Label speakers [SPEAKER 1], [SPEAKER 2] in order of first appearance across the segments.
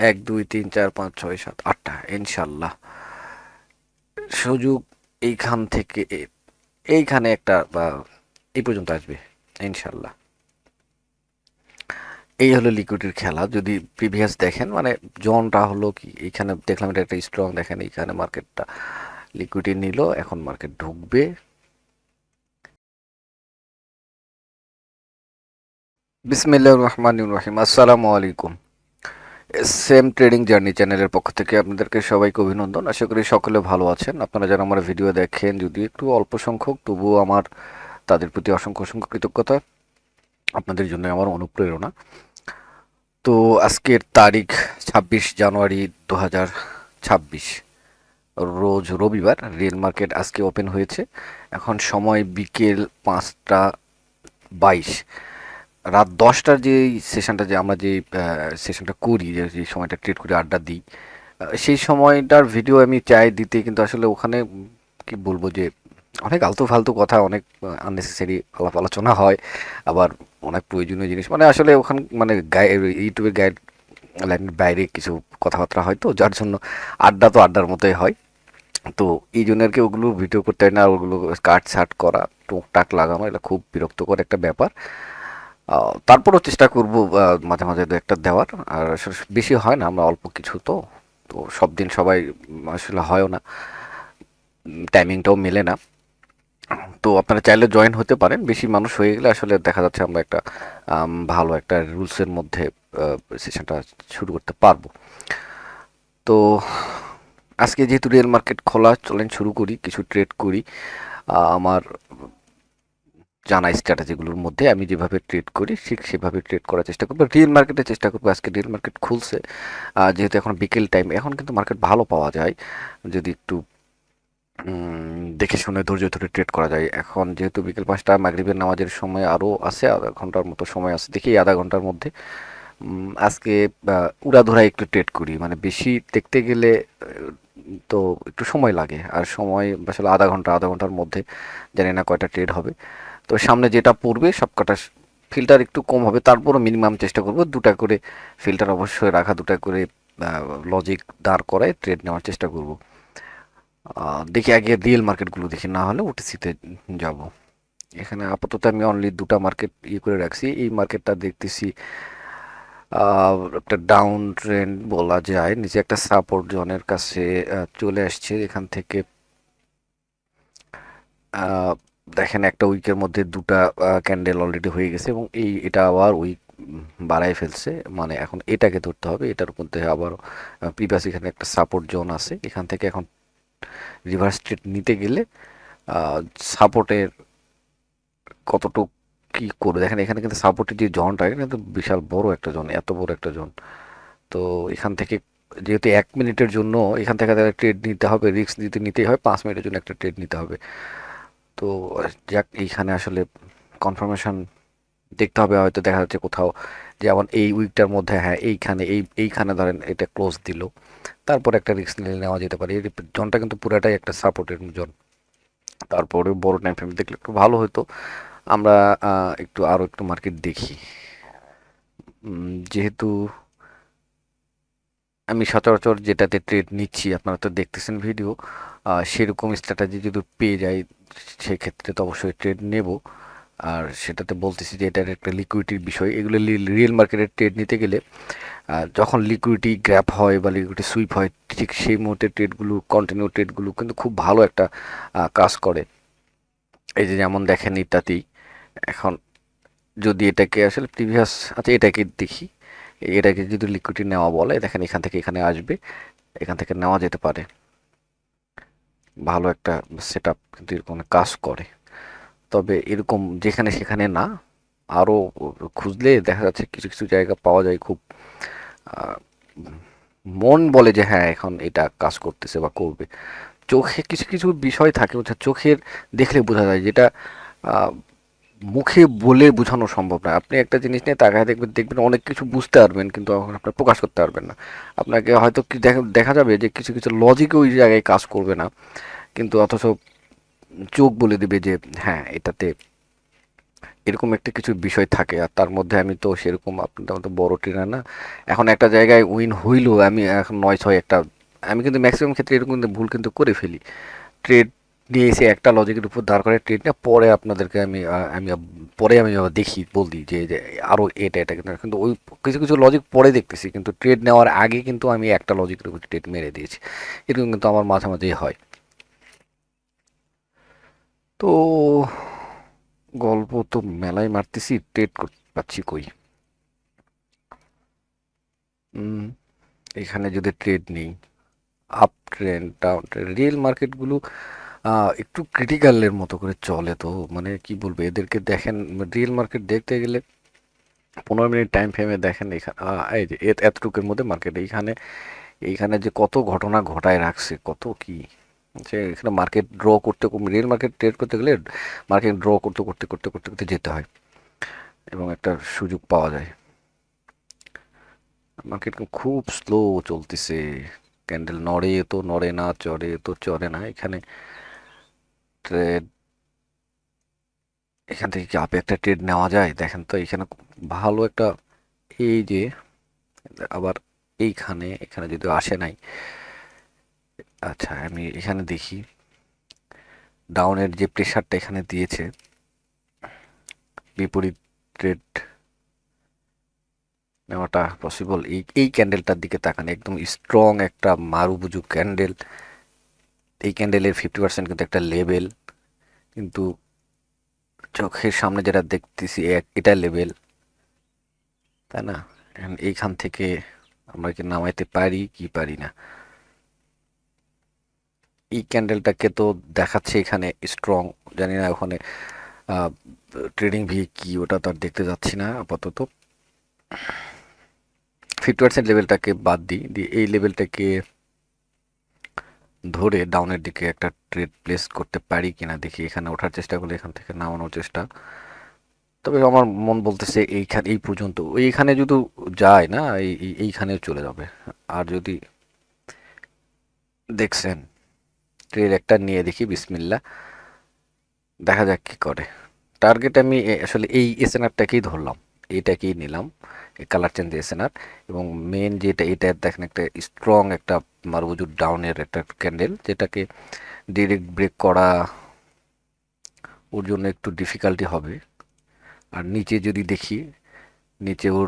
[SPEAKER 1] এক দুই তিন চার পাঁচ ছয় সাত আটটা, ইনশাল্লাহ সুযোগ এইখান থেকে এইখানে একটা বা এই পর্যন্ত আসবে ইনশাল্লাহ। এই হলো লিকুইডিটির খেলা। যদি প্রিভিয়াস দেখেন মানে জোনটা হলো কি, এইখানে দেখলাম এটা একটা স্ট্রং, দেখেন এইখানে মার্কেটটা লিকুইডিটি নিল, এখন মার্কেট ঢুকবে। বিসমিল্লাহির রহমানির রহিম, আসসালামু আলাইকুম। সেম ট্রেডিং জার্নি চ্যানেলের পক্ষ থেকে আপনাদেরকে সবাইকে অভিনন্দন। আশা করি সকলে ভালো আছেন। আপনারা যারা আমার ভিডিও দেখেন, যদি একটু অল্প সংখ্যক, তবুও আমার তাদের প্রতি অসংখ্য অসংখ্য কৃতজ্ঞতা। আপনাদের জন্য আমার অনুপ্রেরণা। তো আজকের তারিখ 26 জানুয়ারি 2026, রোজ রবিবার। রিয়েল মার্কেট আজকে ওপেন হয়েছে। এখন সময় বিকেল 5টা 22। রাত 10টার যে সেশনটা, যে আমরা যে সেশনটা করি, যে সময়টা ট্রেড করে আড্ডা দিই, সেই সময়টার ভিডিও আমি চাই দিতে, কিন্তু আসলে ওখানে কি বলবো যে অনেক আলতু ফালতু কথা, অনেক আননেসেসারি আলাপ আলোচনা হয়, আবার অনেক প্রয়োজনীয় জিনিস, মানে আসলে ওখানে মানে ইউটিউবের গাইড লাইনের বাইরে কিছু কথাবার্তা হয়, তো যার জন্য আড্ডা তো আড্ডার মতোই হয়। তো এই জন্য আর কি ওগুলো ভিডিও করতে হয় না, আর ওগুলো কাট ছাট করা, টুকটাক লাগানো, এটা খুব বিরক্তকর একটা ব্যাপার। তারপরও চেষ্টা করব মাঝে মাঝে দু একটা দেওয়ার। আর আসলে বেশি হয় না, আমরা অল্প কিছু, তো তো সব দিন সবাই আসলে হয়ও না, টাইমিংটাও মেলে না। তো আপনারা চাইলে জয়েন হতে পারেন। বেশি মানুষ হয়ে গেলে আসলে দেখা যাচ্ছে আমরা একটা ভালো একটা রুলসের মধ্যে সেশনটা শুরু করতে পারবো। তো আজকে যেহেতু রিয়েল মার্কেট খোলা, চলেন শুরু করি, কিছু ট্রেড করি। আমার জানা স্ট্র্যাটেজিগুলোর মধ্যে আমি যেভাবে ট্রেড করি ঠিক সেভাবে ট্রেড করার চেষ্টা করবো। রিয়েল মার্কেটে চেষ্টা করবো, আজকে রিয়েল মার্কেট খুলছে, যেহেতু এখন বিকেল টাইম, এখন কিন্তু মার্কেট ভালো পাওয়া যায় যদি একটু দেখে শুনে ধৈর্য ধরে ট্রেড করা যায়। এখন যেহেতু বিকেল 5টা, মাগরিবের নামাজের সময় আরও আছে, আধা ঘন্টার মতো সময় আছে, দেখি এই আধা ঘন্টার মধ্যে আজকে উড়াধুরা একটু ট্রেড করি। মানে বেশি দেখতে গেলে তো একটু সময় লাগে, আর সময় আসলে আধা ঘন্টার মধ্যে জানি না কয়টা ট্রেড হবে। তো সামনে যেটা পড়বে সব কটা ফিল্টার একটু কম হবে, তারপরও মিনিমাম চেষ্টা করব দুটা করে ফিল্টার অবশ্যই রাখা, দুটা করে লজিক দাঁড় করায় ট্রেড নেওয়ার চেষ্টা করব। দেখি আগে রিয়েল মার্কেটগুলো দেখি, না হলে ওটিসিতে যাব। এখানে আপাতত আমি অনলি দুটা মার্কেট ইয়ে করে রাখছি। এই মার্কেটটা দেখতেছি একটা ডাউন ট্রেন্ড বলা যায়, নিচে একটা সাপোর্ট জোনের কাছে চলে আসছে। এখান থেকে আহ, দেখেন একটা উইকের মধ্যে দুটা ক্যান্ডেল অলরেডি হয়ে গেছে, এবং এটা আবার উইক বাড়ায় ফেলছে। মানে এখন এটাকে ধরতে হবে, এটার মধ্যে আবার প্রিভিয়াস এখানে একটা সাপোর্ট জোন আছে, এখান থেকে এখন রিভার্স ট্রেড নিতে গেলে সাপোর্টের কতটুক কি করবে দেখেন। এখানে কিন্তু সাপোর্টের যে জোনটা, এখানে কিন্তু বিশাল বড় একটা জোন, এত বড় একটা জোন। তো এখান থেকে যেহেতু 1 মিনিটের জন্য এখান থেকে তাদের ট্রেড নিতে হবে, রিস্ক নিতেই হয়, 5 মিনিটের জন্য একটা ট্রেড নিতে হবে। তো যাক, এইখানে আসলে কনফার্মেশন দেখতে হবে, হয়তো দেখা যাচ্ছে কোথাও, যেমন এই উইকটার মধ্যে, হ্যাঁ এইখানে এইখানে ধরেন এটা ক্লোজ দিল, তারপর একটা রিস্ক নিলে নেওয়া যেতে পারে। এই জোনটা কিন্তু পুরাটাই একটা সাপোর্টের জোন। তারপরে বড় টাইম ফ্রেম দেখলে একটু ভালো হতো। আমরা একটু আরও একটু মার্কেট দেখি। যেহেতু আমি সচরাচর যেটাতে ট্রেড নিচ্ছি, আপনারা তো দেখতেছেন ভিডিও, সেরকম স্ট্র্যাটেজি যদি পেয়ে যাই, সেক্ষেত্রে তো অবশ্যই ট্রেড নেব। আর সেটাতে বলতেছি যে এটার একটা লিকুইডিটির বিষয়। এগুলো রিয়েল মার্কেটের ট্রেড নিতে গেলে যখন লিকুইডিটি গ্র্যাপ হয় বা লিকুইডিটি সুইপ হয়, ঠিক সেই মুহূর্তে ট্রেডগুলো, কন্টিনিউ ট্রেডগুলো কিন্তু খুব ভালো একটা কাজ করে। এই যে যেমন দেখেন ইত্যাদি। এখন যদি এটাকে আসলে প্রিভিয়াস, আচ্ছা এটাকে দেখি, এটাকে যদি লিকুইডিটি নেওয়া বলে, দেখেন এখান থেকে এখানে আসবে, এখান থেকে নেওয়া যেতে পারে। ভালো একটা সেট আপ কিন্তু এরকম কাজ করে। তবে এরকম যেখানে সেখানে না, আরও খুঁজলে দেখা যাচ্ছে কিছু কিছু জায়গা পাওয়া যায় খুব আহ, মন বলে যে হ্যাঁ এখন এটা কাজ করতেছে বা করবে। চোখে কিছু কিছু বিষয় থাকে, চোখের দেখলে বোঝা যায়, যেটা আহ, মুখে বলে বোঝানো সম্ভব না। আপনি একটা জিনিস নিয়ে তাকায় দেখবেন, অনেক কিছু বুঝতে পারবেন, কিন্তু আপনার প্রকাশ করতে পারবেন না। আপনাকে হয়তো কি দেখা দেখা যাবে যে কিছু কিছু লজিক ওই জায়গায় কাজ করবে না, কিন্তু অথচ চোখ বলে দিবে যে হ্যাঁ এটাতে এরকম একটা কিছু বিষয় থাকে। আর তার মধ্যে আমি তো সেরকম আপনার মতো বড় ট্রেনার না। এখন একটা জায়গায় উইন হইলেও আমি এখন 9-6 একটা, আমি কিন্তু ম্যাক্সিমাম ক্ষেত্রে এরকম কিন্তু ভুল কিন্তু করে ফেলি। ট্রেড নিয়ে এসে একটা লজিকের উপর দাঁড় করে ট্রেড না, পরে আপনাদেরকে পরে আমি আবার দেখি বলি যে আরো এটা কিন্তু কিন্তু ওই কিছু কিছু লজিক পরে দেখতেছি, কিন্তু ট্রেড নেওয়ার আগে কিন্তু আমি একটা লজিকের উপর ট্রেড মেরে দিয়েছি। এরকম কিন্তু আমার মাঝে মাঝেই হয়। তো গল্প তো মেলায় মারতেছি, ট্রেড করতে পারছি কই? উম, এখানে যদি ট্রেড নেই, up trend down trend, real মার্কেটগুলো একটু ক্রিটিক্যালের মতো করে চলে। তো মানে কি বলবো, এদেরকে দেখেন, রিয়েল মার্কেট দেখতে গেলে 15 মিনিট টাইম ফ্রেমে দেখেন এখানে এই যে এতটুকুর মধ্যে মার্কেট এইখানে, এইখানে যে কত ঘটনা ঘটায় রাখছে, কত কি যে এখানে মার্কেট ড্র করতে, রিয়েল মার্কেট ট্রেড করতে গেলে মার্কেট ড্র করতে করতে করতে করতে করতে যেতে হয় এবং একটা সুযোগ পাওয়া যায়। মার্কেট খুব স্লো চলতেছে, ক্যান্ডেল নড়ে তো নড়ে না, চড়ে তো চড়ে না। এখানে ট্রেড, এখান থেকে কি আপে একটা ট্রেড নেওয়া যায় দেখেন তো? এখানে ভালো একটা, এই যে আবার এইখানে, এখানে যদি আসে নাই। আচ্ছা আমি এখানে দেখি ডাউনের যে প্রেসারটা এখানে দিয়েছে, বিপরীত ট্রেড নেওয়াটা পসিবল। এই এই ক্যান্ডেলটার দিকে তাকান, একদম স্ট্রং একটা মারুবুজু ক্যান্ডেল। এই ক্যান্ডেলের 50% কিন্তু একটা লেভেল, কিন্তু চোখের সামনে যেটা দেখতেছি এটা লেভেল, তাই না? এইখান থেকে আমরা কি নামাইতে পারি কি পারি না? এই ক্যান্ডেলটাকে তো দেখাচ্ছে এখানে স্ট্রং, জানি না ওখানে ট্রেডিং ভি কি, ওটা তো আর দেখতে যাচ্ছি না আপাতত। 50% লেভেলটাকে বাদ দিই, দিয়ে এই লেভেলটাকে ধরে ডাউনের দিকে একটা ট্রেড প্লেস করতে পারি কিনা দেখি। এখানে ওঠার চেষ্টা করলে এখান থেকে নামানোর চেষ্টা, তবে আমার মন বলতেছে এইখানে এই পর্যন্ত, এইখানে যদি যায় না এইখানে চলে যাবে। আর যদি দেখছেন ট্রেড একটা নিয়ে দেখি, বিসমিল্লা, দেখা যাক কি করে। টার্গেট আমি আসলে এই এসএনআরটাকেই ধরলাম, এইটাকেই নিলাম, এই কালার চেঞ্জ এসএনআর। এবং মেন যেটা, এটা দেখেন একটা স্ট্রং একটা মারুজুর ডাউনের একটা ক্যান্ডেল, যেটাকে ডিরেক্ট ব্রেক করা ওর জন্য একটু ডিফিকাল্টি হবে। আর নিচে যদি দেখি, নিচে ওর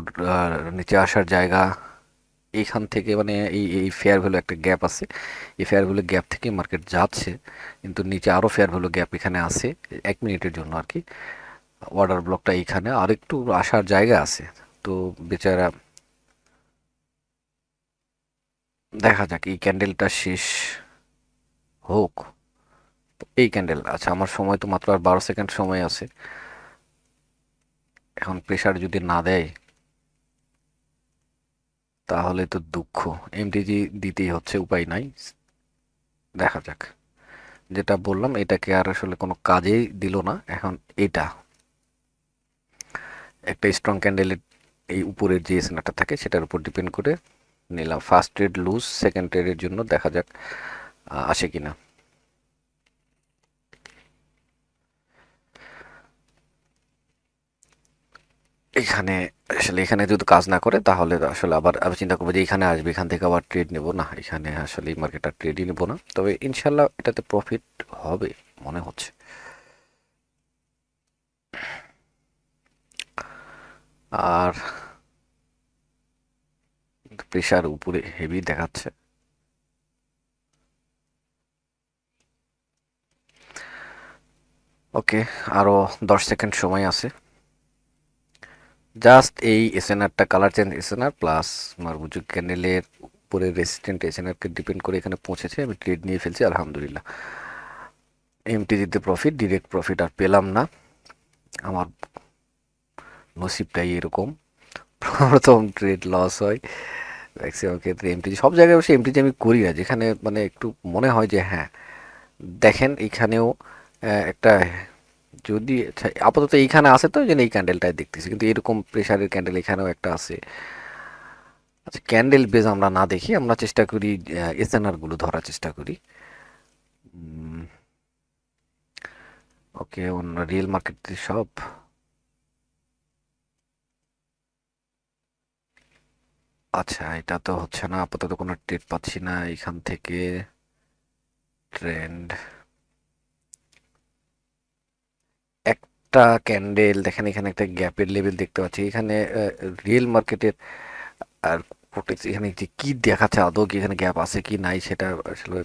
[SPEAKER 1] নিচে আসার জায়গা এইখান থেকে, মানে এই এই ফেয়ার ভ্যালু একটা গ্যাপ আছে, এই ফেয়ার ভ্যালু গ্যাপ থেকে মার্কেট যাচ্ছে, কিন্তু নিচে আরও ফেয়ার ভ্যালু গ্যাপ এখানে আছে 1 মিনিটের জন্য আর কি। অর্ডার ব্লকটা এইখানে আর একটু আসার জায়গা আছে। তো বেচারা, দেখা যাক এই ক্যান্ডেলটা শেষ হোক। এই ক্যান্ডেল, আচ্ছা আমার সময় তো মাত্র আর 12 সেকেন্ড সময় আছে। এখন প্রেসার যদি না দেয় তাহলে তো দুঃখ, এমটিজি দিতেই হচ্ছে, উপায় নাই। দেখা যাক, যেটা বললাম এটাকে আর আসলে কোনো কাজেই দিল না এখন। এটা একটা স্ট্রং ক্যান্ডেলের এই উপরের যে এসএনআরটা থাকে সেটার উপর ডিপেন্ড করে নিলাম। ফার্স্ট ট্রেড লুজ, সেকেন্ড ট্রেডের জন্য দেখা যাক আসে কিনা। এখানে আসলে এখানে যদি কাজ না করে তাহলে আসলে আবার আবার চিন্তা করবো যে এখানে আসবে, এখান থেকে আবার ট্রেড নেবো না। এখানে আসলে এই মার্কেটটা ট্রেডই নেবো না, তবে ইনশাল্লাহ এটাতে প্রফিট হবে মনে হচ্ছে। আর প্রেশার উপরে হেভি দেখাচ্ছে। ওকে, আরো 10 সেকেন্ড সময় আছে। জাস্ট এই এসএনআরটা, কালার চেঞ্জ এসএনআর প্লাস মারবুজু ক্যান্ডেলের উপরে রেসিস্ট্যান্ট এসএনআরকে ডিপেন্ড করে এখানে পৌঁছেছে, আমি ট্রেড নিয়ে ফেলছি আলহামদুলিল্লাহ। এমটিজিতে প্রফিট, ডিরেক্ট প্রফিট আর পেলাম না। আমার নসিবটাই এরকম, প্রথম ট্রেড লস হয় ম্যাক্সিমাম ক্ষেত্রে। এমটিজি সব জায়গায় বসে এমটিজি আমি করি না, যেখানে মানে একটু মনে হয় যে হ্যাঁ। দেখেন এইখানেও একটা, যদি আচ্ছা, আপাতত এইখানে আছে তো, এই ক্যান্ডেলটাই দেখতেছি, কিন্তু এরকম প্রেসারের ক্যান্ডেল এখানেও একটা আছে। আচ্ছা ক্যান্ডেল বেজ আমরা না দেখি, আমরা চেষ্টা করি এসএনআর গুলো ধরার চেষ্টা করি। ওকে, অন্য রিয়েল মার্কেট সব আচ্ছা, এটা তো হচ্ছে না, আপাতত কোনো ট্রেড পাচ্ছি না এখান থেকে। ট্রেন্ড একটা ক্যান্ডেল দেখেন, এখানে একটা গ্যাপের লেভেল দেখতে পাচ্ছি এখানে। রিয়েল মার্কেটের আর এখানে যে কি দেখাচ্ছে, আদৌ কি এখানে গ্যাপ আছে কি নাই সেটা আসলে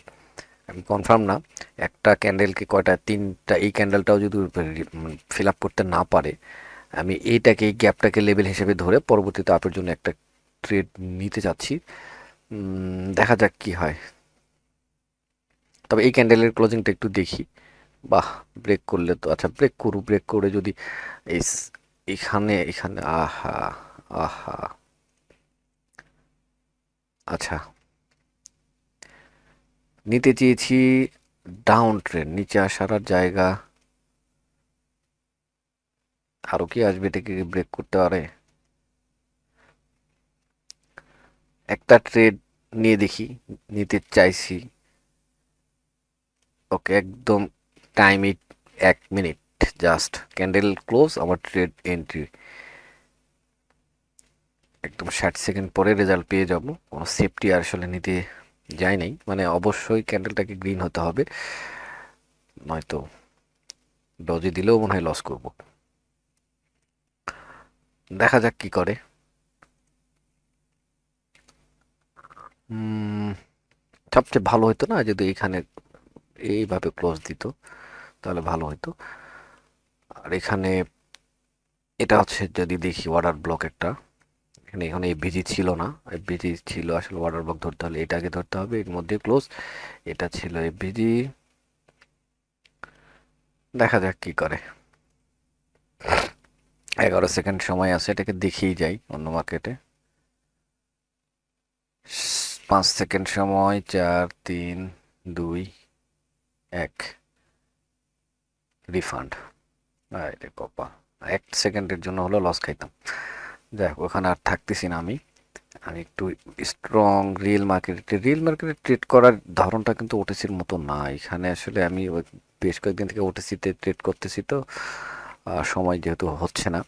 [SPEAKER 1] আমি কনফার্ম না। একটা ক্যান্ডেলকে কয়টা, তিনটা, এই ক্যান্ডেলটাও যদি ফিল আপ করতে না পারে, আমি এইটাকে, এই গ্যাপটাকে লেভেল হিসেবে ধরে পরবর্তীতে আপের জন্য একটা ট্রেড নিতে চাচ্ছি। দেখা যাক কি হয়। তবে এই ক্যান্ডেলের ক্লোজিংটা একটু দেখি। বাহ, ব্রেক করলে তো আচ্ছা, ব্রেক করু, ব্রেক করে যদি এই এখানে এখানে আহা, আহা, আচ্ছা, নিতে চেয়েছি ডাউন ট্রেন, নিচে আসার আর জায়গা আরো কি আসবে, এটাকে ব্রেক করতে পারে? একটা ট্রেড নিয়ে দেখি, নিতে চাইছি। ওকে, একদম time it 1 minute, just candle close, আমার ট্রেড এন্ট্রি একদম 60 সেকেন্ড পরে রেজাল্ট পেয়ে যাব। কোনো সেফটি আসলে নিতে যাই নাই, মানে অবশ্যই ক্যান্ডেলটাকে গ্রিন হতে হবে, নয়তো ডজি দিলেও মনে হয় লস করব। দেখা যাক কি করে। উম, সবচেয়ে ভালো হতো না যদি এখানে এইভাবে ক্লোজ দিত, তাহলে ভালো হতো। আর এখানে এটা হচ্ছে, যদি দেখি অর্ডার ব্লক একটা, এখানে এখানে এফভিজি ছিল না, এফভিজি ছিল আসলে, অর্ডার ব্লক ধরতে হলে এটাকে ধরতে হবে, এর মধ্যে ক্লোজ, এটা ছিল এফভিজি। দেখা যাক কি করে। 11 সেকেন্ড সময় আছে, এটাকে দেখেই যাই অন্য মার্কেটে। 5 সেকেন্ড সময়, 4, 3, 2, 1, রিফান্ড। আরে বাবা, 1 সেকেন্ডের জন্য হলো লস খাইতাম। যাই হোক, ওখানে আর থাকতেছি না আমি। আমি একটু স্ট্রং রিয়েল মার্কেটে ট্রেড করার ধরনটা কিন্তু ওটিসির মতো না। এখানে আসলে আমি বেশ কয়েকদিন থেকে ওটিসিতে ট্রেড করতেছি, তো সময় যেহেতু হচ্ছে না,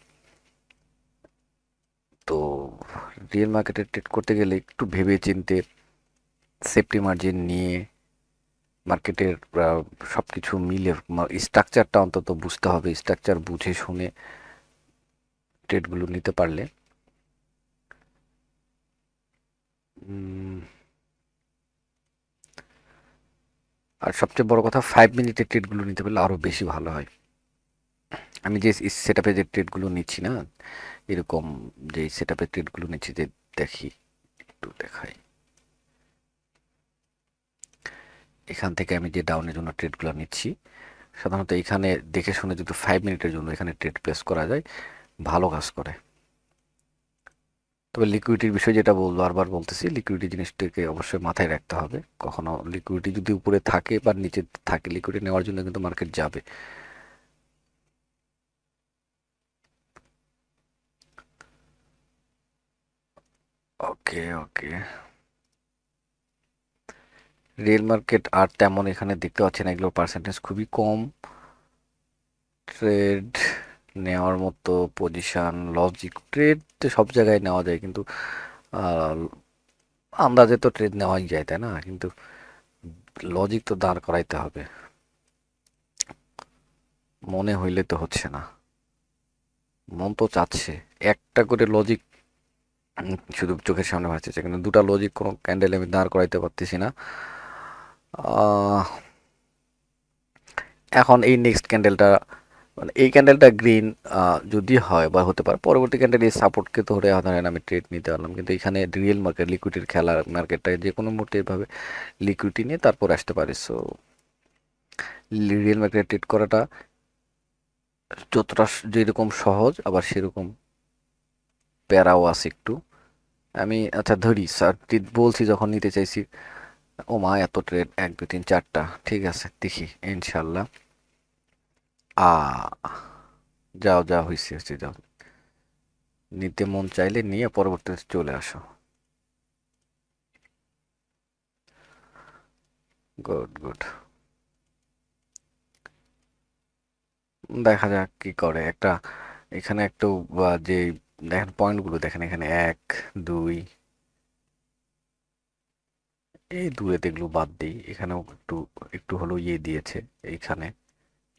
[SPEAKER 1] তো রিয়েল মার্কেটে ট্রেড করতে গেলে একটু ভেবে চিন্তে, সেফটি মার্জিন নিয়ে, মার্কেটের সব কিছু মিলে স্ট্রাকচারটা অন্তত বুঝতে হবে, স্ট্রাকচার বুঝে শুনে ট্রেডগুলো নিতে পারলে। উম, আর সবচেয়ে বড় কথা, 5 মিনিটের ট্রেডগুলো নিতে পারলে আরও বেশি ভালো হয়। আমি যে সেট আপে যে ট্রেডগুলো নিচ্ছি না, এরকম যে সেট আপে ট্রেডগুলো নিচ্ছি, যে দেখি, একটু দেখাই, এখান থেকে আমি যে ডাউনের জন্য ট্রেডগুলো নিচ্ছি, সাধারণত এখানে দেখে শুনে যদি 5 মিনিটের জন্য এখানে ট্রেড প্লেস করা যায়, ভালো কাজ করে। তবে লিকুইডিটির বিষয় যেটা বারবার বলতেছি, লিকুইডিটি জিনিসটাকে অবশ্যই মাথায় রাখতে হবে। কখনো লিকুইডিটি যদি উপরে থাকে বা নিচে থাকে, লিকুইডিটি নেওয়ার জন্য কিন্তু মার্কেট যাবে। ওকে, ওকে, রিয়েল মার্কেট আর তেমন এখানে দেখতে পাচ্ছি না, এগুলোর পার্সেন্টেজ খুবই কম। ট্রেড নেওয়ার মতো পজিশন, লজিক, ট্রেড সব জায়গায় নেওয়া যায়, কিন্তু আহ, আন্দাজে তো ট্রেড নেওয়াই যায়, তাই না? কিন্তু লজিক তো দাঁড় করাইতে হবে, মনে হইলে তো হচ্ছে না। মন তো চাচ্ছে একটা করে লজিক, শুধু চোখের সামনে ভাসতেছে, কিন্তু দুটা লজিক কোনো ক্যান্ডেল আমি দাঁড় করাইতে পারতেছি না। আহ, এখন এই নেক্সট ক্যান্ডেলটা, মানে এই ক্যান্ডেলটা গ্রিন যদি হয় বা হতে পারে, পরবর্তী ক্যান্ডেল এই সাপোর্টকে ধরে ধরেন আমি ট্রেড নিতে পারলাম। কিন্তু এখানে রিয়েল মার্কেট, লিকুইডিটির খেলা, মার্কেটটা যে কোনো মুহূর্তে এভাবে লিকুইডিটি নিয়ে তারপর আসতে পারে। সো রিয়েল মার্কেট ট্রেড করাটা যতটা যেরকম সহজ, আবার সেরকম প্যারাও আছে একটু। আমি আচ্ছা ধরি স্যার, বলছি যখন নিতে চাইছি, ও মা, এত ট্রেড, 1, 2, 3, 4টা, ঠিক আছে, দেখি ইনশাল্লাহ। আ যাও, যা হয়েছে হয়েছে, যাও, নিতে মন চাইলে নিয়ে পরবর্তীতে চলে আসো। Good, good. দেখা যাক কি করে একটা, এখানে একটু যে দেখেন পয়েন্টগুলো দেখেন, এখানে 1, 2, এই দূরে দেখলো বাদ দিই, এখানেও একটু একটু হলো ইয়ে দিয়েছে। এইখানে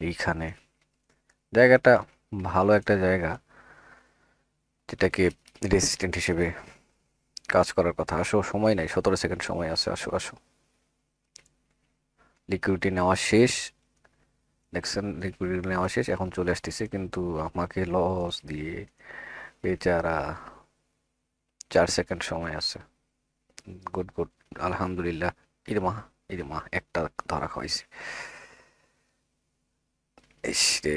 [SPEAKER 1] এইখানে জায়গাটা ভালো একটা জায়গা, যেটাকে রেসিস্ট্যান্ট হিসেবে কাজ করার কথা। আসো, সময় নাই, 17 সেকেন্ড সময় আছে, আসো আসো। লিকুইডিটি নেওয়া শেষ, দেখছেন লিকুইডিটি নেওয়া শেষ, এখন চলে আসতেছে কিন্তু আমাকে লস দিয়ে, বেচারা। 4 সেকেন্ড সময় আছে। গুড গুড, আলহামদুলিল্লাহ। ইরে মা, ইরে মা, একটা ধরা খাওয়াইছে। ইস রে,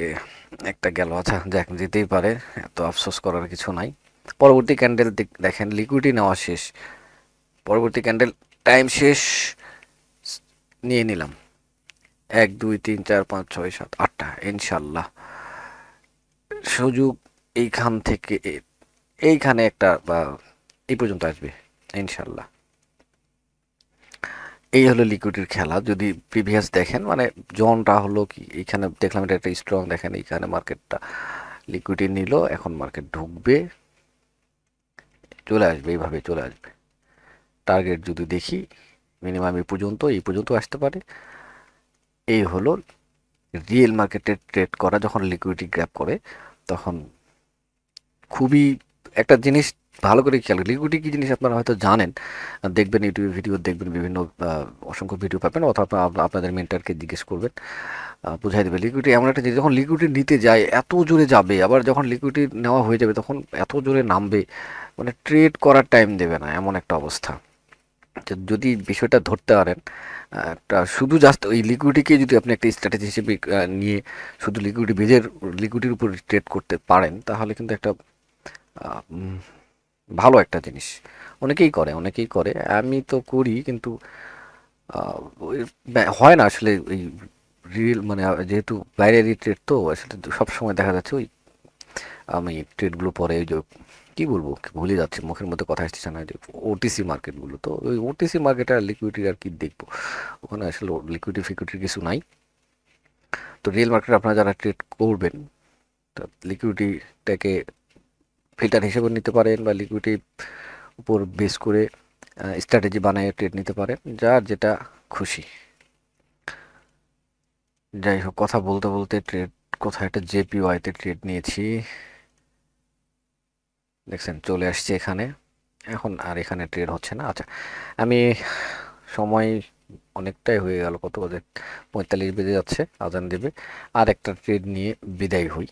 [SPEAKER 1] একটা গেল। আচ্ছা যাক, যেতেই পারে, এত আফসোস করার কিছু নাই। পরবর্তী ক্যান্ডেল দেখেন, লিকুইডিটি নেওয়া শেষ, পরবর্তী ক্যান্ডেল টাইম শেষ, নিয়ে নিলাম 1 2 3 4 5 6 7 8টা, ইনশাল্লাহ সুযোগ এইখান থেকে এইখানে একটা বা এই পর্যন্ত আসবে ইনশাল্লাহ। এই হলো লিকুইডিটির খেলা। যদি প্রিভিয়াস দেখেন, মানে জোনটা হলো কি, এইখানে দেখলাম এটা একটা স্ট্রং, দেখেন এইখানে মার্কেটটা লিকুইডিটি নিল, এখন মার্কেট ঢুকবে, চলে আসবে, এইভাবে চলে আসবে। টার্গেট যদি দেখি, মিনিমাম এই পর্যন্ত আসতে পারে। এই হলো রিয়েল মার্কেটে ট্রেড করা, যখন লিকুইডিটি গ্র্যাব করে তখন খুবই একটা জিনিস ভালো করে খেয়াল, লিকুইডিটি কি জিনিস আপনারা হয়তো জানেন, দেখবেন ইউটিউবে ভিডিও দেখবেন, বিভিন্ন অসংখ্য ভিডিও পাবেন, অথবা আপনাদের মেন্টারকে জিজ্ঞেস করবেন, বুঝাই দেবে। লিকুইডিটি এমন একটা জিনিস, যখন লিকুইডিটি নিতে যায় এত জোরে যাবে, আবার যখন লিকুইডিটি নেওয়া হয়ে যাবে তখন এত জোরে নামবে, মানে ট্রেড করার টাইম দেবে না, এমন একটা অবস্থা। যদি বিষয়টা ধরতে পারেন, একটা শুধু জাস্ট ওই লিকুইডিটিকে যদি আপনি একটা স্ট্র্যাটেজি হিসেবে নিয়ে শুধু লিকুইডিটির উপর ট্রেড করতে পারেন, তাহলে কিন্তু একটা ভালো একটা জিনিস। অনেকেই করে, আমি তো করি, কিন্তু আহ, হয় না আসলে ওই রিয়েল, মানে যেহেতু বাইরেরই ট্রেড, তো আসলে সব সময় দেখা যাচ্ছে ওই আমি ট্রেডগুলো পরে ওই যে কি বলবো, ভুলে যাচ্ছি, মুখের মধ্যে কথা আসতেছে না, যে ওটিসি মার্কেটগুলো, তো ওই ওটিসি মার্কেটে আর লিকুইডিটি আর কি দেখবো, ওখানে আসলে লিকুইডিটি ফিকুইডিটির কিছু নাই। তো রিয়েল মার্কেটে আপনারা যারা ট্রেড করবেন, তো লিকুইডিটিটাকে ফিল্টার হিসেবে নিতে পারেন, বা লিকুইডিটির উপর বেস করে স্ট্র্যাটেজি বানায় ট্রেড নিতে পারেন, যার যেটা খুশি। যাই হোক, কথা বলতে বলতে ট্রেড, কোথায় একটা জেপিওয়াইতে ট্রেড নিয়েছি, দেখছেন চলে আসছে এখানে, এখন আর এখানে ট্রেড হচ্ছে না। আচ্ছা, আমি সময় অনেকটাই হয়ে গেল, কত বাজে, 45 বেজে যাচ্ছে, আজান দেবে, আর একটা ট্রেড নিয়ে বিদায় হই।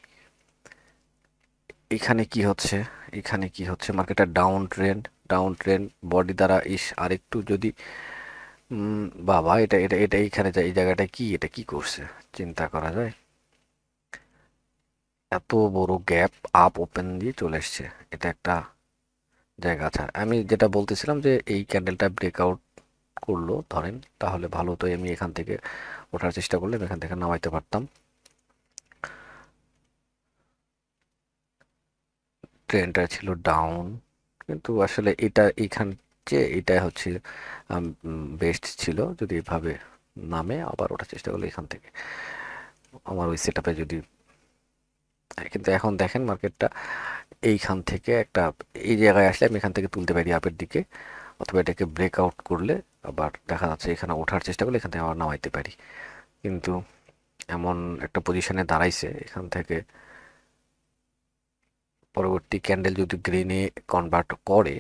[SPEAKER 1] এখানে কি হচ্ছে মার্কেটের ডাউন ট্রেন্ড বডি দ্বারা, আরেকটু যদি বাবা, এটা এইখানে যায়, এই জায়গাটা কি, এটা কি করছে, চিন্তা করা যায়। এত বড় গ্যাপ আপ ওপেন দিয়ে চলে এসছে, এটা একটা জায়গা। আছে আমি যেটা বলতেছিলাম, যে এই ক্যান্ডেলটা ব্রেকআউট করলো ধরেন, তাহলে ভালো হতো, আমি এখান থেকে ওঠার চেষ্টা করলে আমি এখান থেকে নামাইতে পারতাম। ট্রেনটা ছিল ডাউন, কিন্তু আসলে এইখান যে এটা হচ্ছে বেস্ট ছিল, যদি এভাবে নামে আবার ওঠার চেষ্টা করলে এখান থেকে আমার ওই সেট আপে যদি, কিন্তু এখন দেখেন মার্কেটটা এইখান থেকে একটা, এই জায়গায় আসলে আমি এখান থেকে তুলতে পারি আপের দিকে, অথবা এটাকে ব্রেকআউট করলে আবার দেখা যাচ্ছে এখানে ওঠার চেষ্টা করলে এখান থেকে আবার নামাইতে পারি। কিন্তু এমন একটা পজিশনে দাঁড়াইছে, এখান থেকে পরবর্তী ক্যান্ডেল যদি গ্রিনে কনভার্ট করে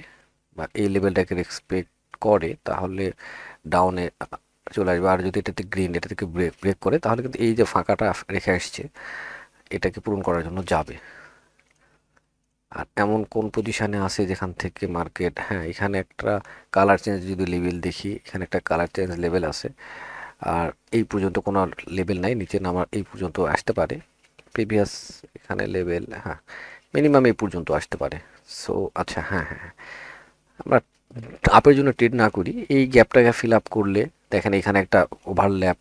[SPEAKER 1] বা এই লেভেলটাকে রেসপেক্ট করে, তাহলে ডাউনে চলে আসবে। আর যদি এটাতে গ্রিন, এটা থেকে ব্রেক ব্রেক করে, তাহলে কিন্তু এই যে ফাঁকাটা রেখে আসছে, এটাকে পূরণ করার জন্য যাবে। আর এমন কোন পজিশনে আছে যেখান থেকে মার্কেট, হ্যাঁ এখানে একটা কালার চেঞ্জ যদি লেভেল দেখি, এখানে একটা কালার চেঞ্জ লেভেল আছে, আর এই পর্যন্ত কোনো লেভেল নাই, নিচে নামার এই পর্যন্ত আসতে পারে প্রিভিয়াস, এখানে লেভেল, হ্যাঁ মিনিমাম এই পর্যন্ত আসতে পারে। সো আচ্ছা, হ্যাঁ হ্যাঁ হ্যাঁ। আমরা আপের জন্য ট্রেড না করি, এই গ্যাপটাকে ফিল আপ করলে দেখেন এখানে একটা ওভারল্যাপ।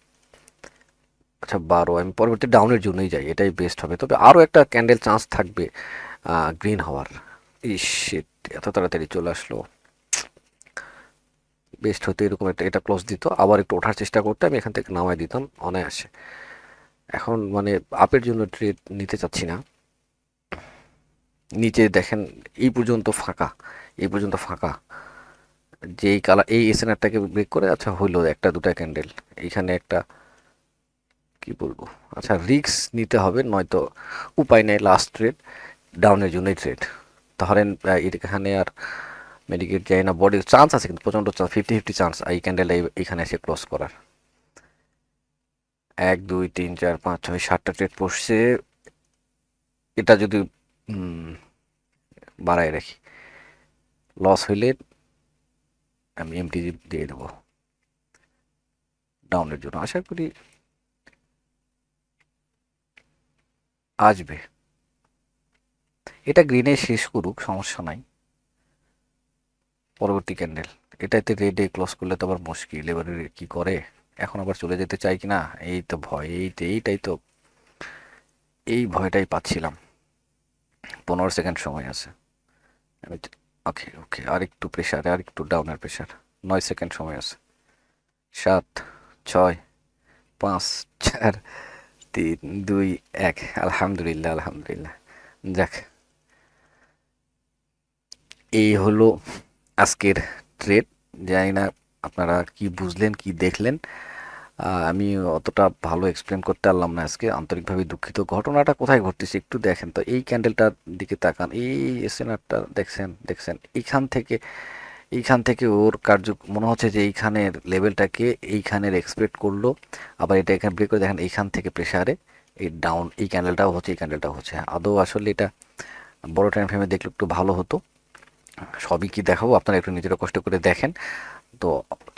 [SPEAKER 1] আচ্ছা 12, আমি পরবর্তী ডাউনের জন্যই যাই, এটাই বেস্ট হবে, তবে আরও একটা ক্যান্ডেল চান্স থাকবে গ্রিন হওয়ার। ইস শিট, এত তাড়াতাড়ি চলে আসলো। বেস্ট হতো এরকম একটা, এটা ক্লোজ দিত, আবার একটু ওঠার চেষ্টা করতে, আমি এখান থেকে নামাই দিতাম অনায়াসে। এখন মানে আপের জন্য ট্রেড নিতে চাচ্ছি না। নিচে দেখেন এই পর্যন্ত ফাঁকা, এই পর্যন্ত ফাঁকা, যেই কালার এই এসএনআরটাকে ব্রেক করে আচ্ছা হইলো একটা দুটা ক্যান্ডেল, এইখানে একটা কি বলবো, আচ্ছা রিস্ক নিতে হবে, নয়তো উপায় নেই, লাস্ট ট্রেড ডাউনের জন্যই ট্রেড। ধরেন এখানে আর মেডিকেট যায় না, বডি চান্স আছে কিন্তু প্রচণ্ড চান্স, 50-50 চান্স এই ক্যান্ডেল এইখানে এসে ক্লোজ করার। 1 2 3 4 5 6 7টা ট্রেড পড়ছে, এটা যদি বাড়ায় রাখি, লস হইলে আমি এমটি দিয়ে দেবো ডাউনের জন্য। আশা করি আসবে, এটা গ্রিনে শেষ করুক, সমস্যা নাই। পরবর্তী ক্যান্ডেল এটাতে রেডে ক্লোজ করলে তো আবার মুশকিল, এবারে কি করে, এখন আবার চলে যেতে চাই কি না, এই তো ভয়, এইটাই তো, এই ভয়টাই পাচ্ছিলাম। 15 সেকেন্ড সময় আছে, আমি ওকে ওকে, আর একটু প্রেশারে, আর একটু ডাউনের প্রেশার, 9 সেকেন্ড সময় আছে। 7 6 5 4 3 2 1, আলহামদুলিল্লাহ আলহামদুলিল্লাহ। যাক, এই হলো আজকের ট্রেড। জানি না আপনারা কি বুঝলেন কি দেখলেন, আমি অতটা ভালো এক্সপ্লেন করতে পারলাম না আজকে, আন্তরিকভাবে দুঃখিত। ঘটনাটা কোথায় ঘটতেছে একটু দেখেন তো, এই ক্যান্ডেলটার দিকে তাকান, এই এসএনআরটা দেখছেন দেখছেন, এইখান থেকে ওর কার্য মনে হচ্ছে যে এইখানের লেভেলটাকে এইখানের এক্সপেক্ট করলো, আবার এটা এখানে ব্রেক করে দেখেন এইখান থেকে প্রেসারে এই ডাউন, এই ক্যান্ডেলটাও হচ্ছে, এই ক্যান্ডেলটাও হচ্ছে। আদৌ আসলে এটা বড় টাইম ফ্রেমে দেখলে একটু ভালো হতো। সবই কি দেখাবো, আপনারা একটু নিজেরা কষ্ট করে দেখেন। তো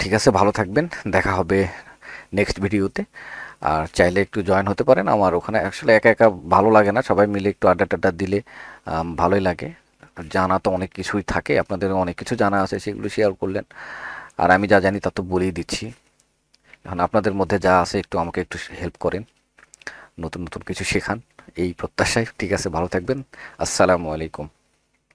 [SPEAKER 1] ঠিক আছে, ভালো থাকবেন, দেখা হবে নেক্সট ভিডিওতে। আর চাইলে একটু জয়েন হতে পারেন আমার ওখানে, আসলে একা একা ভালো লাগে না, সবাই মিলে একটু আড্ডা টাড্ডা দিলে ভালোই লাগে। জানা তো অনেক কিছুই থাকে, আপনাদের অনেক কিছু জানা আছে, সেগুলো শেয়ার করলেন, আর আমি যা জানি তা তো বলেই দিচ্ছি। এখন আপনাদের মধ্যে যা আছে একটু আমাকে একটু হেল্প করেন, নতুন নতুন কিছু শেখান, এই প্রত্যাশায়। ঠিক আছে, ভালো থাকবেন, আসসালামু আলাইকুম।